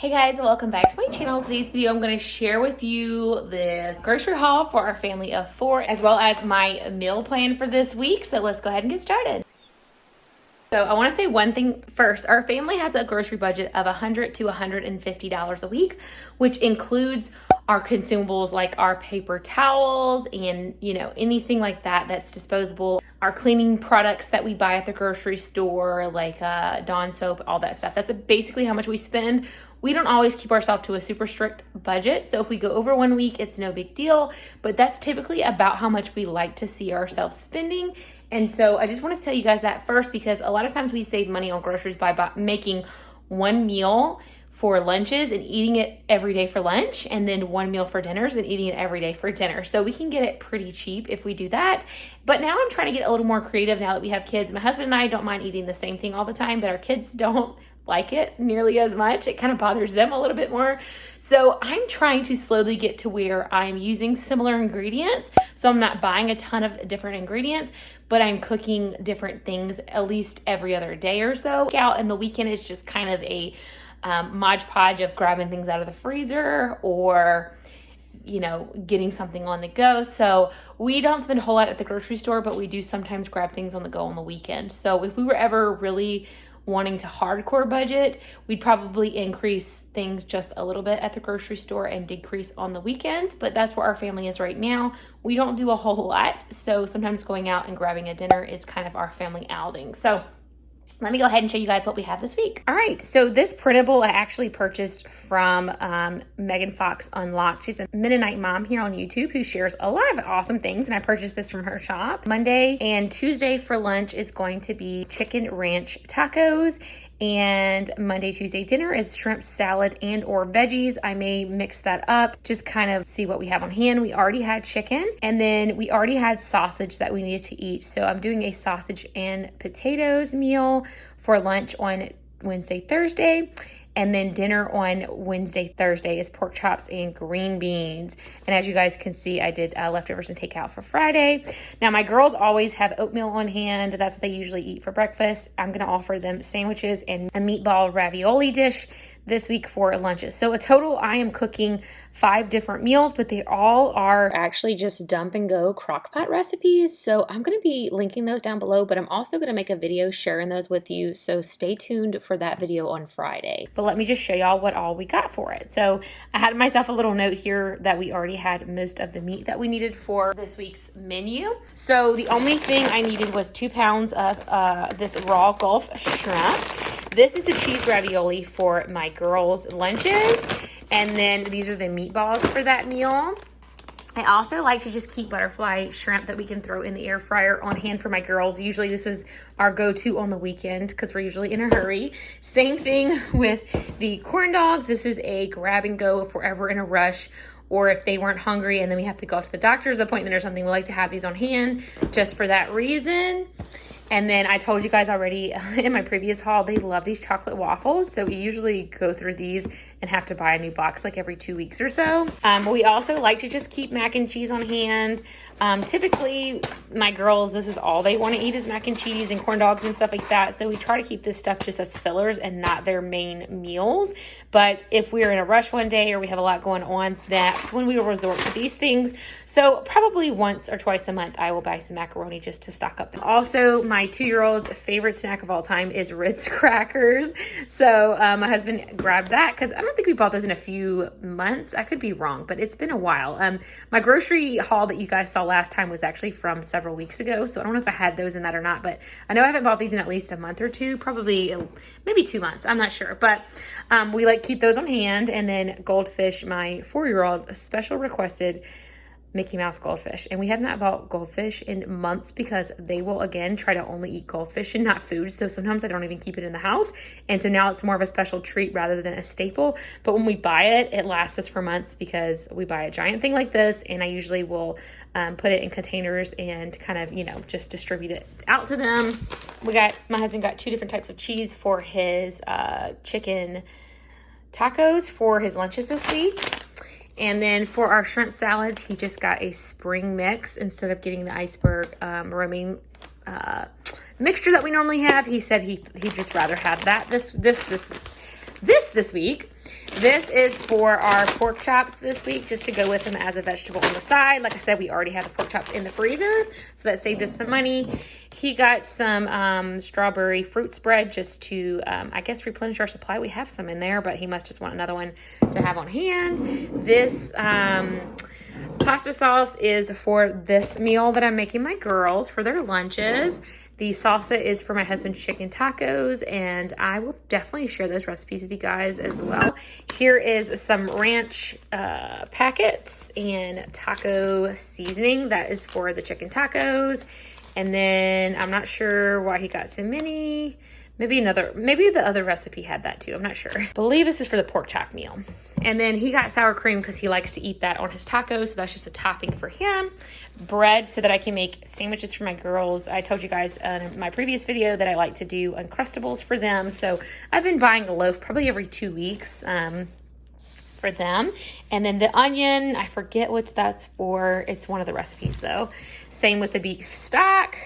Hey guys, welcome back to my channel. Today's video, I'm going to share with you this grocery haul for our family of 4, as well as my meal plan for this week. So let's go ahead and get started. So I want to say one thing first. Our family has a grocery budget of $100 to $150 a week, which includes our consumables like our paper towels and, anything like that that's disposable. Our cleaning products that we buy at the grocery store, like Dawn soap, all that stuff. That's basically how much we spend. We don't always keep ourselves to a super strict budget. So if we go over 1 week, it's no big deal. But that's typically about how much we like to see ourselves spending. And so I just want to tell you guys that first, because a lot of times we save money on groceries by making one meal for lunches and eating it every day for lunch, and then one meal for dinners and eating it every day for dinner. So we can get it pretty cheap if we do that. But now I'm trying to get a little more creative now that we have kids. My husband and I don't mind eating the same thing all the time, but our kids don't like it nearly as much. It kind of bothers them a little bit more. So I'm trying to slowly get to where I'm using similar ingredients. So I'm not buying a ton of different ingredients, but I'm cooking different things at least every other day or so. Out and the weekend is just kind of a Mod Podge of grabbing things out of the freezer or getting something on the go. So we don't spend a whole lot at the grocery store, but we do sometimes grab things on the go on the weekend. So if we were ever really wanting to hardcore budget, we'd probably increase things just a little bit at the grocery store and decrease on the weekends. But that's where our family is right now. We don't do a whole lot. So sometimes going out and grabbing a dinner is kind of our family outing. So let me go ahead and show you guys what we have this week. All right, so this printable I actually purchased from Megan Fox Unlocked. She's a Mennonite mom here on YouTube who shares a lot of awesome things, and I purchased this from her shop. Monday and Tuesday for lunch is going to be chicken ranch tacos, and Monday, Tuesday dinner is shrimp salad and or veggies. I may mix that up, just kind of see what we have on hand. We already had chicken, and then we already had sausage that we needed to eat. So I'm doing a sausage and potatoes meal for lunch on Wednesday, Thursday. And then dinner on Wednesday, Thursday is pork chops and green beans. And as you guys can see, I did leftovers and takeout for Friday. Now, my girls always have oatmeal on hand. That's what they usually eat for breakfast. I'm going to offer them sandwiches and a meatball ravioli dish this week for lunches. So a total, I am cooking 5 different meals, but they all are actually just dump and go crock pot recipes. So I'm going to be linking those down below, but I'm also going to make a video sharing those with you. So stay tuned for that video on Friday. But let me just show y'all what all we got for it. So I had myself a little note here that we already had most of the meat that we needed for this week's menu. So the only thing I needed was 2 pounds of this raw Gulf shrimp. This is the cheese ravioli for my girls' lunches. And then these are the meatballs for that meal. I also like to just keep butterfly shrimp that we can throw in the air fryer on hand for my girls. Usually this is our go-to on the weekend because we're usually in a hurry. Same thing with the corn dogs. This is a grab and go if we're ever in a rush, or if they weren't hungry and then we have to go to the doctor's appointment or something. We like to have these on hand just for that reason. And then I told you guys already in my previous haul, they love these chocolate waffles. So we usually go through these and have to buy a new box like every 2 weeks or so. But we also like to just keep mac and cheese on hand. Typically, my girls, this is all they want to eat is mac and cheese and corn dogs and stuff like that. So we try to keep this stuff just as fillers and not their main meals. But if we're in a rush one day or we have a lot going on, that's when we will resort to these things. So probably once or twice a month, I will buy some macaroni just to stock up. Also, my 2-year-old's favorite snack of all time is Ritz crackers. So my husband grabbed that because I don't think we bought those in a few months. I could be wrong, but it's been a while. My grocery haul that you guys saw last time was actually from several weeks ago. So I don't know if I had those in that or not, but I know I haven't bought these in at least a month or two, probably maybe 2 months. I'm not sure, but we like keep those on hand. And then Goldfish, my 4-year-old special requested Mickey Mouse goldfish, and we have not bought goldfish in months because they will again try to only eat goldfish and not food. So sometimes I don't even keep it in the house, and so now it's more of a special treat rather than a staple. But when we buy it, it lasts us for months because we buy a giant thing like this, and I usually will put it in containers and kind of just distribute it out to them. My husband got 2 different types of cheese for his chicken tacos for his lunches this week. And then for our shrimp salads, he just got a spring mix instead of getting the iceberg romaine mixture that we normally have. He said he'd just rather have that this this week. This is for our pork chops this week, just to go with them as a vegetable on the side. Like I said, we already have the pork chops in the freezer, so that saved us some money. He got some strawberry fruit spread just to, I guess, replenish our supply. We have some in there, but he must just want another one to have on hand. This pasta sauce is for this meal that I'm making my girls for their lunches. The salsa is for my husband's chicken tacos, and I will definitely share those recipes with you guys as well. Here is some ranch packets and taco seasoning. That is for the chicken tacos. And then I'm not sure why he got so many. Maybe the other recipe had that too. I'm not sure. I believe this is for the pork chop meal. And then he got sour cream because he likes to eat that on his tacos. So that's just a topping for him. Bread so that I can make sandwiches for my girls. I told you guys in my previous video that I like to do Uncrustables for them. So I've been buying a loaf probably every 2 weeks for them. And then the onion, I forget what that's for. It's one of the recipes though. Same with the beef stock.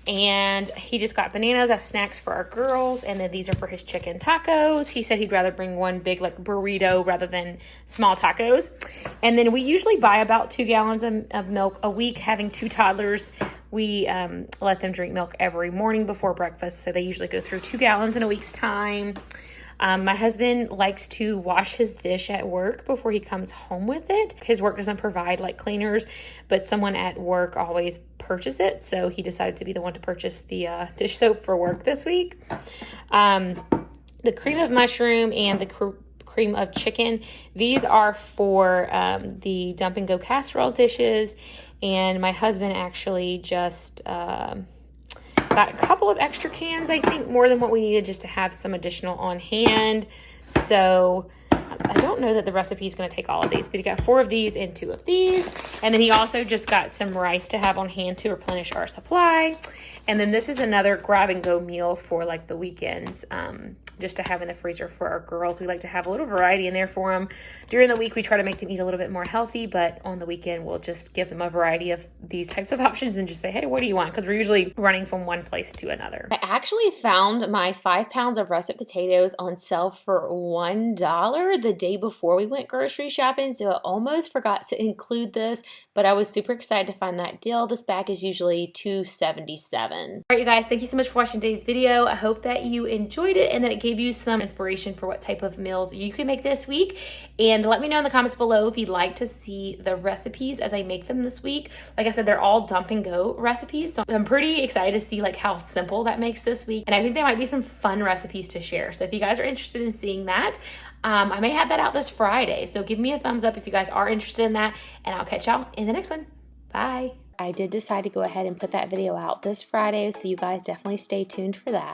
And he just got bananas as snacks for our girls. And then these are for his chicken tacos. He said he'd rather bring one big like burrito rather than small tacos. And then we usually buy about 2 gallons of milk a week. Having 2 toddlers, we let them drink milk every morning before breakfast. So they usually go through 2 gallons in a week's time. My husband likes to wash his dish at work before he comes home with it. His work doesn't provide like cleaners, but someone at work always purchases it. So he decided to be the one to purchase the dish soap for work this week. The cream of mushroom and the cream of chicken, these are for the dump and go casserole dishes. And my husband actually just got a couple of extra cans, I think, more than what we needed just to have some additional on hand. So I don't know that the recipe is going to take all of these, but he got 4 of these and 2 of these. And then he also just got some rice to have on hand to replenish our supply. And then this is another grab and go meal for like the weekends, just to have in the freezer for our girls. We like to have a little variety in there for them. During the week, we try to make them eat a little bit more healthy, but on the weekend, we'll just give them a variety of these types of options and just say, hey, what do you want? Because we're usually running from one place to another. I actually found my 5 pounds of russet potatoes on sale for $1 the day before we went grocery shopping, so I almost forgot to include this, but I was super excited to find that deal. This bag is usually $2.77. All right, you guys, thank you so much for watching today's video. I hope that you enjoyed it and that it gave you some inspiration for what type of meals you can make this week. And let me know in the comments below if you'd like to see the recipes as I make them this week. Like I said, they're all dump and go recipes, so I'm pretty excited to see like how simple that makes this week. And I think there might be some fun recipes to share. So if you guys are interested in seeing that, I may have that out this Friday. So give me a thumbs up if you guys are interested in that, and I'll catch y'all in the next one. Bye. I did decide to go ahead and put that video out this Friday, so you guys definitely stay tuned for that.